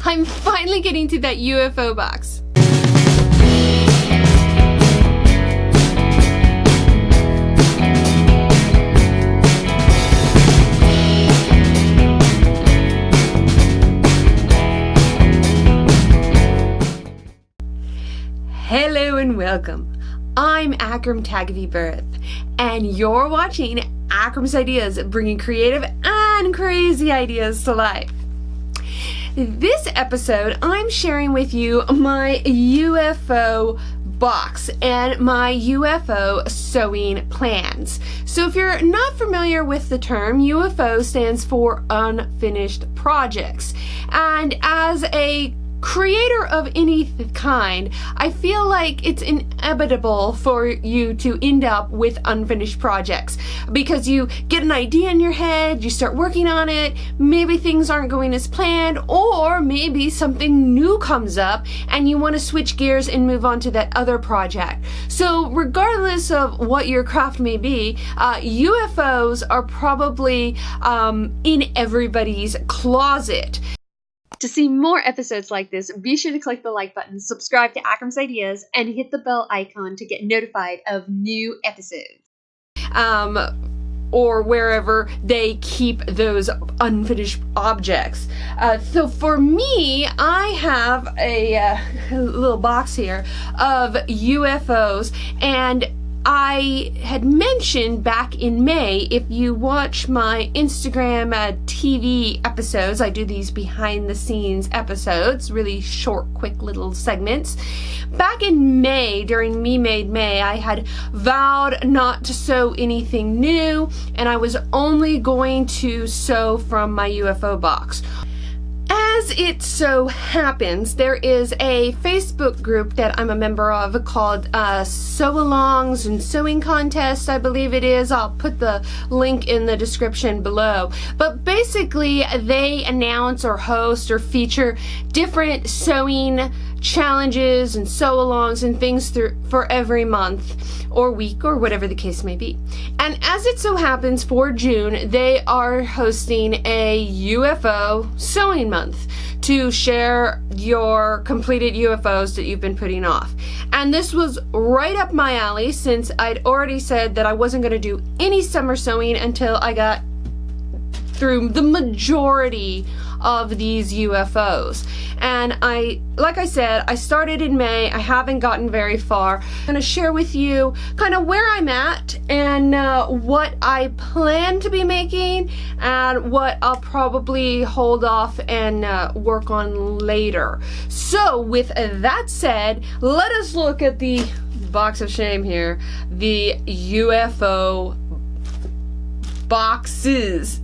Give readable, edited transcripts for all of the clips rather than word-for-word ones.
I'm finally getting to that UFO box. Hello and welcome. I'm Akram Birth, and you're watching Akram's Ideas, bringing creative and crazy ideas to life. This episode, I'm sharing with you my UFO box and my UFO sewing plans. So if you're not familiar with the term, UFO stands for unfinished projects. And as a creator of any kind, I feel like it's inevitable for you to end up with unfinished projects because you get an idea in your head, you start working on it, maybe things aren't going as planned, or maybe something new comes up and you want to switch gears and move on to that other project. So regardless of what your craft may be, UFOs are probably in everybody's closet. To see more episodes like this, be sure to click the like button, subscribe to Akram's Ideas, and hit the bell icon to get notified of new episodes. Or wherever they keep those unfinished objects. So for me, I have a little box here of UFOs, and I had mentioned back in May, if you watch my Instagram TV episodes, I do these behind the scenes episodes, really short, quick little segments. Back in May, during Me Made May, I had vowed not to sew anything new, and I was only going to sew from my UFO box. As it so happens, there is a Facebook group that I'm a member of called Sew-Alongs and Sewing Contests, I believe it is. I'll put the link in the description below. But basically, they announce or host or feature different sewing challenges and sew-alongs and things for every month or week or whatever the case may be. And as it so happens, for June, they are hosting a UFO sewing month to share your completed UFOs that you've been putting off. And this was right up my alley, since I'd already said that I wasn't going to do any summer sewing until I got through the majority of these UFOs. And like I said, I started in May. I haven't gotten very far. I'm going to share with you kind of where I'm at and what I plan to be making and what I'll probably hold off and work on later. So with that said, let us look at the box of shame here, the UFO boxes.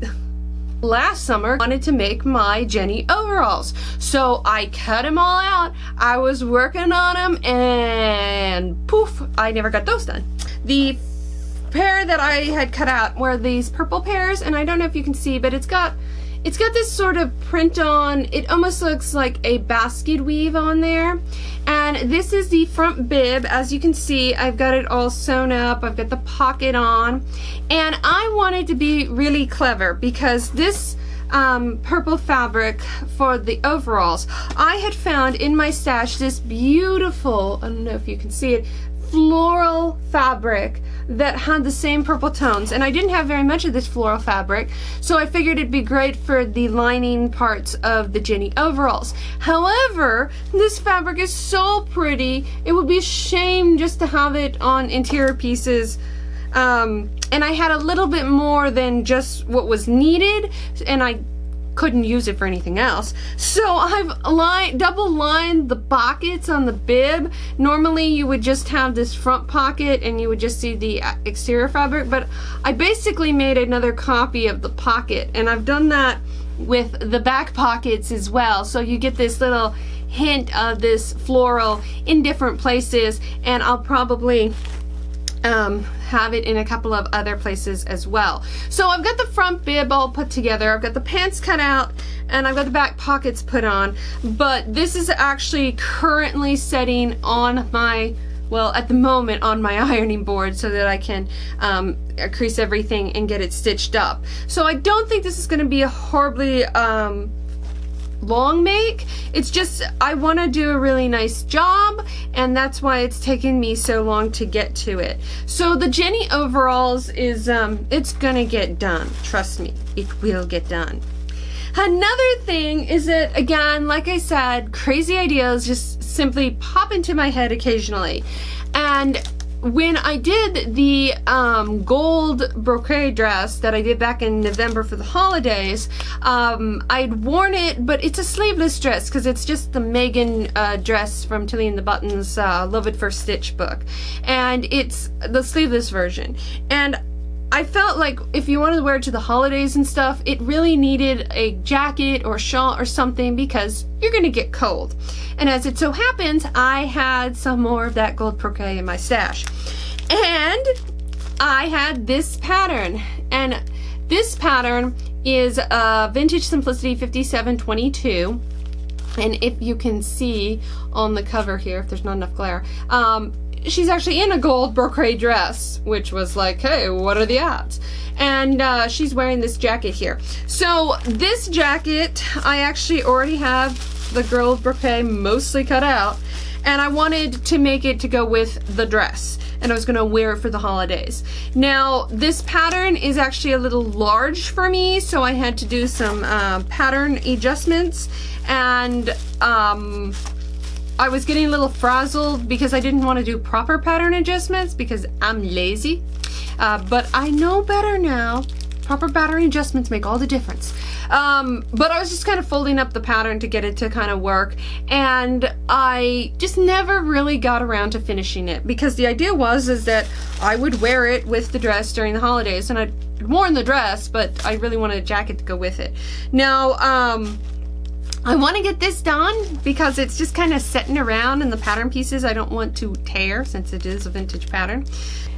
Last summer, I wanted to make my Jenny overalls, so I cut them all out. I was working on them, and poof, I never got those done. The pair that I had cut out were these purple pairs, and I don't know if you can see, but it's got this sort of print on. It almost looks like a basket weave on there. And this is the front bib. As you can see, I've got it all sewn up. I've got the pocket on. And I wanted to be really clever because this purple fabric for the overalls, I had found in my stash this beautiful, I don't know if you can see it, floral fabric that had the same purple tones, and I didn't have very much of this floral fabric, so I figured it'd be great for the lining parts of the Jenny overalls. However, this fabric is so pretty, it would be a shame just to have it on interior pieces, and I had a little bit more than just what was needed, and I couldn't use it for anything else. So I've double lined the pockets on the bib. Normally you would just have this front pocket and you would just see the exterior fabric, but I basically made another copy of the pocket, and I've done that with the back pockets as well. So you get this little hint of this floral in different places, and I'll probably have it in a couple of other places as well. So I've got the front bib all put together, I've got the pants cut out, and I've got the back pockets put on, but this is actually currently setting on my, well, at the moment on my ironing board so that I can crease everything and get it stitched up. So I don't think this is going to be a horribly long make. It's just I want to do a really nice job, and that's why it's taken me so long to get to it. So the Jenny overalls is it's gonna get done. Trust me, it will get done. Another thing is that, again, like I said, crazy ideas just simply pop into my head occasionally. And when I did the gold brocade dress that I did back in November for the holidays, I'd worn it, but it's a sleeveless dress because it's just the Megan dress from Tilly and the Buttons Love at First Stitch book. And it's the sleeveless version. And I felt like if you wanted to wear it to the holidays and stuff, it really needed a jacket or shawl or something because you're gonna get cold. And as it so happens, I had some more of that gold brocade in my stash. And I had this pattern. And this pattern is Vintage Simplicity 5722. And if you can see on the cover here, if there's not enough glare, she's actually in a gold brocade dress, which was like, hey, what are the odds? And she's wearing this jacket here. So this jacket, I actually already have the gold brocade mostly cut out, and I wanted to make it to go with the dress, and I was gonna wear it for the holidays. Now, this pattern is actually a little large for me, so I had to do some pattern adjustments, and I was getting a little frazzled because I didn't want to do proper pattern adjustments because I'm lazy. But I know better now. Proper pattern adjustments make all the difference. But I was just kind of folding up the pattern to get it to kind of work. And I just never really got around to finishing it because the idea is that I would wear it with the dress during the holidays. And I'd worn the dress, but I really wanted a jacket to go with it. Now, I want to get this done because it's just kind of sitting around, and the pattern pieces I don't want to tear since it is a vintage pattern.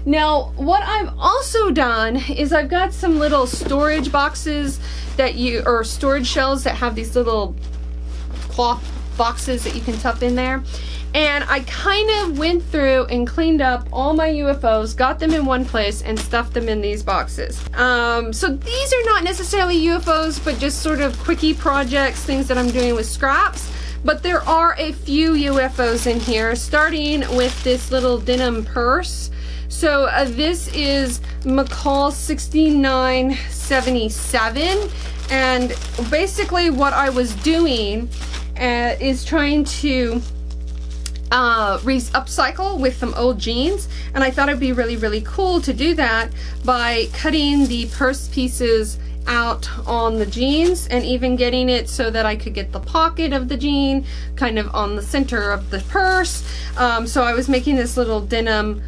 Now, what I've also done is I've got some little storage boxes or storage shells that have these little cloth boxes that you can tuck in there. And I kind of went through and cleaned up all my UFOs, got them in one place, and stuffed them in these boxes. So these are not necessarily UFOs, but just sort of quickie projects, things that I'm doing with scraps. But there are a few UFOs in here, starting with this little denim purse. So this is McCall 6977. And basically what I was doing is trying to upcycle with some old jeans, and I thought it'd be really, really cool to do that by cutting the purse pieces out on the jeans and even getting it so that I could get the pocket of the jean kind of on the center of the purse. So I was making this little denim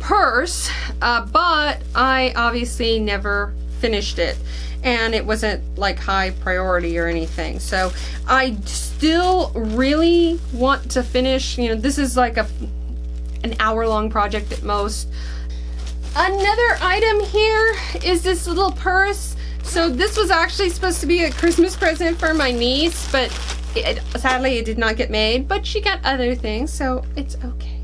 purse, but I obviously never finished it, and it wasn't like high priority or anything. So I still really want to finish, you know, this is like an hour-long project at most. Another item here is this little purse. So this was actually supposed to be a Christmas present for my niece, but sadly it did not get made, but she got other things, so it's okay.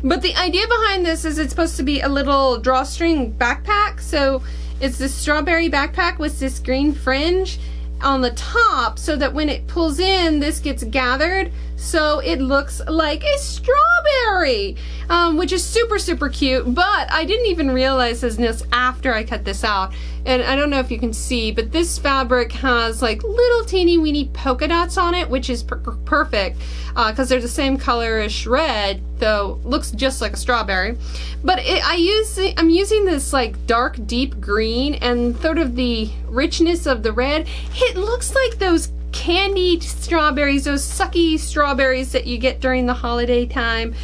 But the idea behind this is it's supposed to be a little drawstring backpack. So it's this strawberry backpack with this green fringe on the top, so that when it pulls in, this gets gathered so it looks like a strawberry, which is super, super cute. But I didn't even realize this after I cut this out. And I don't know if you can see, but this fabric has like little teeny weeny polka dots on it, which is perfect because they're the same color-ish red, though looks just like a strawberry. But I'm using this like dark deep green, and sort of the richness of the red, it looks like those candied strawberries, those sucky strawberries that you get during the holiday time,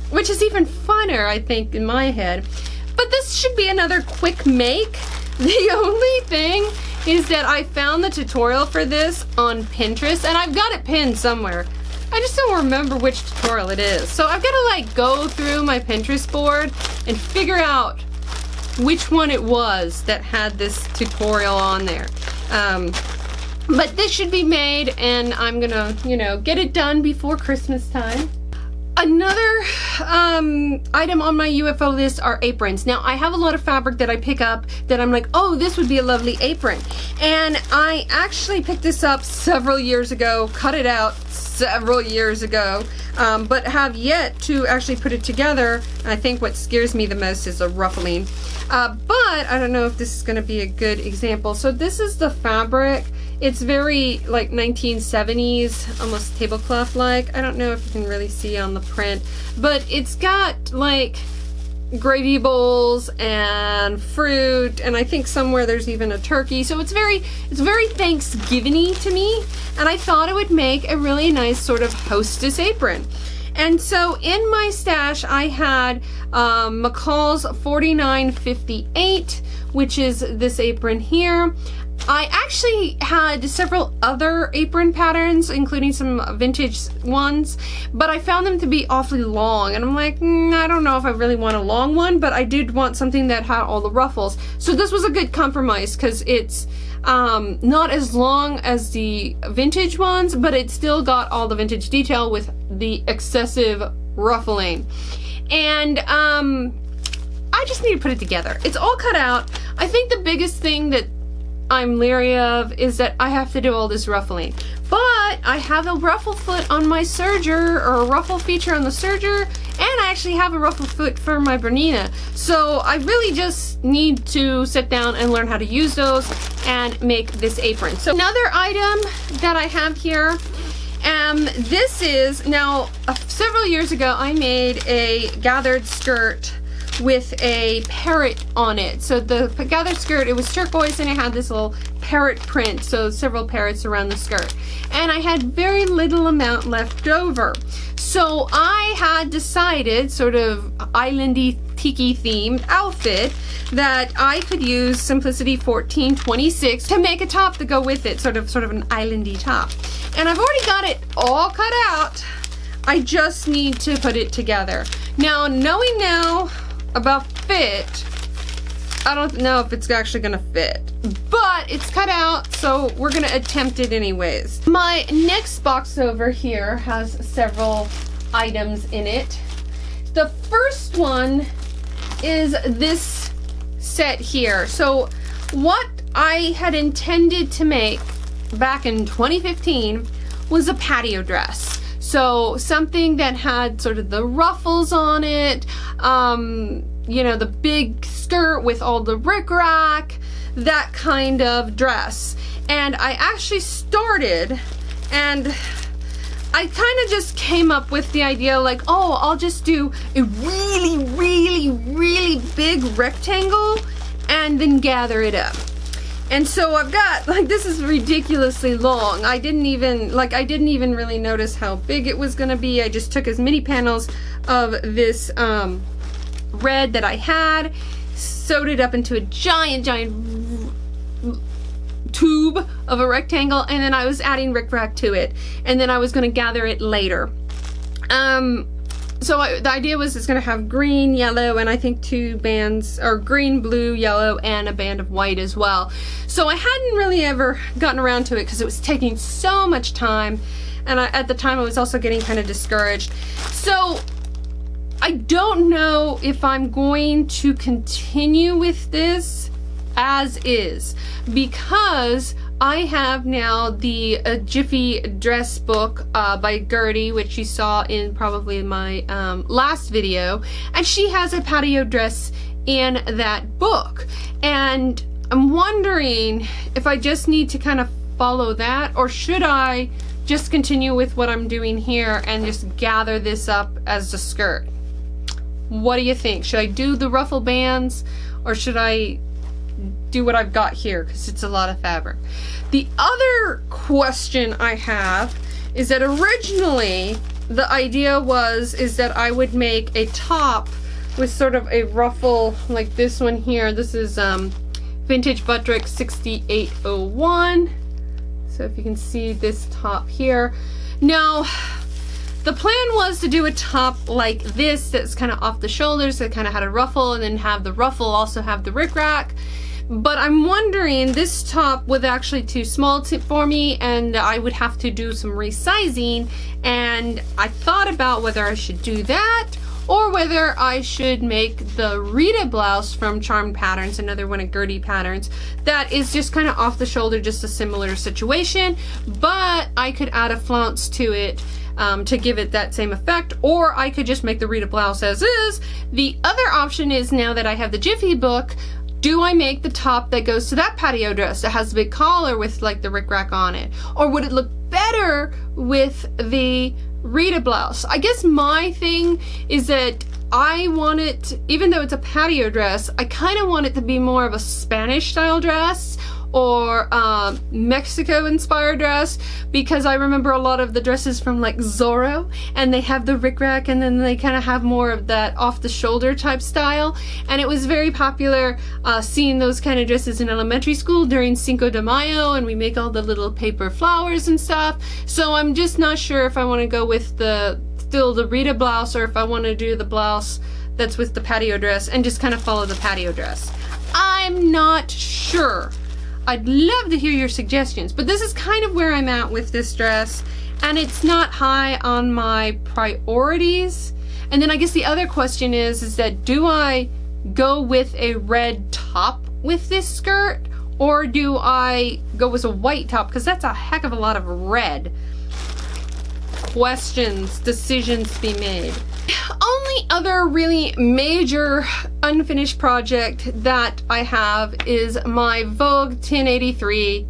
which is even funner, I think, in my head. But this should be another quick make. The only thing is that I found the tutorial for this on Pinterest, and I've got it pinned somewhere. I just don't remember which tutorial it is. So I've got to like go through my Pinterest board and figure out which one it was that had this tutorial on there. But this should be made, and I'm gonna, you know, get it done before Christmas time. Another item on my UFO list are aprons. Now, I have a lot of fabric that I pick up that I'm like, oh, this would be a lovely apron. And I actually picked this up several years ago, cut it out several years ago, but have yet to actually put it together. And I think what scares me the most is the ruffling. But I don't know if this is going to be a good example. So this is the fabric. It's very like 1970s, almost tablecloth-like. I don't know if you can really see on the print, but it's got like gravy bowls and fruit, and I think somewhere there's even a turkey. So it's very Thanksgiving-y to me, and I thought it would make a really nice sort of hostess apron. And so in my stash, I had McCall's 4958, which is this apron here. I actually had several other apron patterns, including some vintage ones, but I found them to be awfully long, and I'm like, I don't know if I really want a long one, but I did want something that had all the ruffles. So this was a good compromise, because it's not as long as the vintage ones, but it still got all the vintage detail with the excessive ruffling. And I just need to put it together. It's all cut out. I think the biggest thing that I'm leery of is that I have to do all this ruffling. But I have a ruffle foot on my serger, or a ruffle feature on the serger, and I actually have a ruffle foot for my Bernina. So I really just need to sit down and learn how to use those and make this apron. So another item that I have here, this is, now several years ago I made a gathered skirt with a parrot on it. So the gathered skirt, it was turquoise and it had this little parrot print, so several parrots around the skirt. And I had very little amount left over. So I had decided, sort of islandy tiki themed outfit, that I could use Simplicity 1426 to make a top to go with it, sort of an islandy top. And I've already got it all cut out. I just need to put it together. Now, knowing now about fit, I don't know if it's actually gonna fit, but it's cut out, so we're gonna attempt it anyways. My next box over here has several items in it. The first one is this set here. So what I had intended to make back in 2015 was a patio dress. So something that had sort of the ruffles on it, you know, the big skirt with all the rickrack, that kind of dress. And I actually started, and I kind of just came up with the idea like, oh, I'll just do a really big rectangle and then gather it up. And so I've got, like, this is ridiculously long. I didn't even really notice how big it was gonna be. I just took as many panels of this red that I had, sewed it up into a giant tube of a rectangle, and then I was adding rickrack to it, and then I was gonna gather it later. So the idea was it's going to have green, yellow, and I think 2 bands, or green, blue, yellow, and a band of white as well. So I hadn't really ever gotten around to it because it was taking so much time, and at the time I was also getting kind of discouraged. So I don't know if I'm going to continue with this as is, because I have now the Jiffy dress book by Gertie, which you saw in probably my last video, and she has a patio dress in that book. And I'm wondering if I just need to kind of follow that, or should I just continue with what I'm doing here and just gather this up as a skirt? What do you think? Should I do the ruffle bands, or should I do what I've got here, because it's a lot of fabric? The other question I have is that originally the idea is that I would make a top with sort of a ruffle like this one here. This is Vintage Buttrick 6801. So if you can see this top here. Now, the plan was to do a top like this that's kind of off the shoulders, that kind of had a ruffle, and then have the ruffle also have the rickrack. but I'm wondering, this top was actually too small for me, and I would have to do some resizing, and I thought about whether I should do that or whether I should make the Rita blouse from Charmed Patterns, another one of Gertie Patterns, that is just kind of off the shoulder, just a similar situation, but I could add a flounce to it to give it that same effect, or I could just make the Rita blouse as is. The other option is, now that I have the Jiffy book, do I make the top that goes to that patio dress that has a big collar with like the rickrack on it? Or would it look better with the Rita blouse? I guess my thing is that I want it, even though it's a patio dress, I kind of want it to be more of a Spanish style dress or Mexico inspired dress, because I remember a lot of the dresses from like Zorro, and they have the rickrack and then they kind of have more of that off the shoulder type style, and it was very popular seeing those kind of dresses in elementary school during Cinco de Mayo, and we make all the little paper flowers and stuff. So I'm just not sure if I want to go with the Rita blouse, or if I want to do the blouse that's with the patio dress and just kind of follow the patio dress. I'm not sure. I'd love to hear your suggestions, but this is kind of where I'm at with this dress, and it's not high on my priorities. And then I guess the other question is that do I go with a red top with this skirt, or do I go with a white top, because that's a heck of a lot of red. Questions, decisions to be made. Only other really major unfinished project that I have is my Vogue 1083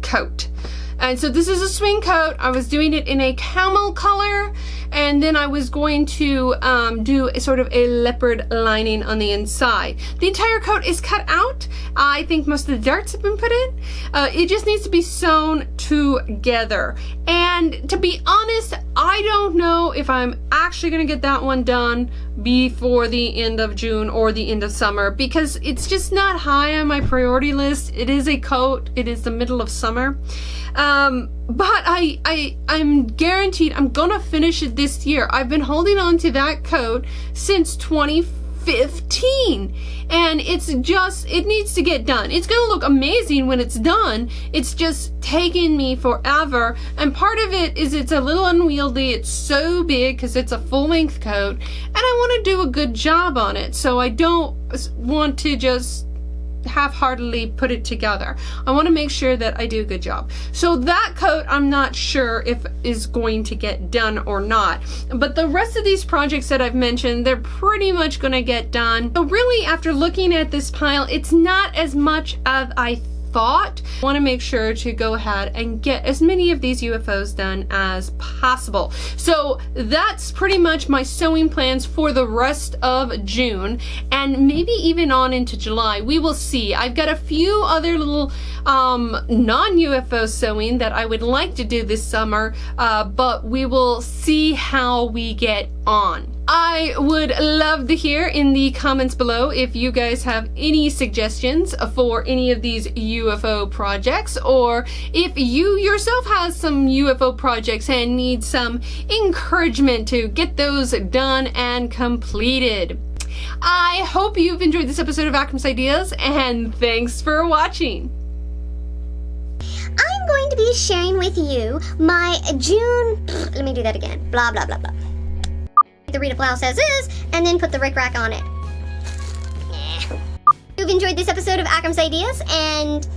coat. And so this is a swing coat. I was doing it in a camel color, and then I was going to do a sort of a leopard lining on the inside. The entire coat is cut out. I think most of the darts have been put in. It just needs to be sewn together. And to be honest, I don't know if I'm actually gonna get that one done before the end of June or the end of summer, because it's just not high on my priority list. It is a coat. It is the middle of summer. But I'm guaranteed I'm gonna finish it this year. I've been holding on to that coat since 2015, and it's just, it needs to get done. It's gonna look amazing when it's done. It's just taking me forever, and part of it is it's a little unwieldy. It's so big because it's a full-length coat, and I want to do a good job on it, so I don't want to just half-heartedly put it together. I want to make sure that I do a good job. So that coat, I'm not sure if is going to get done or not. But the rest of these projects that I've mentioned, they're pretty much going to get done. So really, after looking at this pile, it's not as much as I thought. I want to make sure to go ahead and get as many of these UFOs done as possible. So that's pretty much my sewing plans for the rest of June, and maybe even on into July. We will see. I've got a few other little non-UFO sewing that I would like to do this summer, but we will see how we get on. I would love to hear in the comments below if you guys have any suggestions for any of these UFO projects, or if you yourself have some UFO projects and need some encouragement to get those done and completed. I hope you've enjoyed this episode of Akram's Ideas, and thanks for watching. I'm going to be sharing with you my June, let me do that again, blah blah blah blah. The Rita blouse as is, and then put the rickrack on it. You've enjoyed this episode of Akram's Ideas, and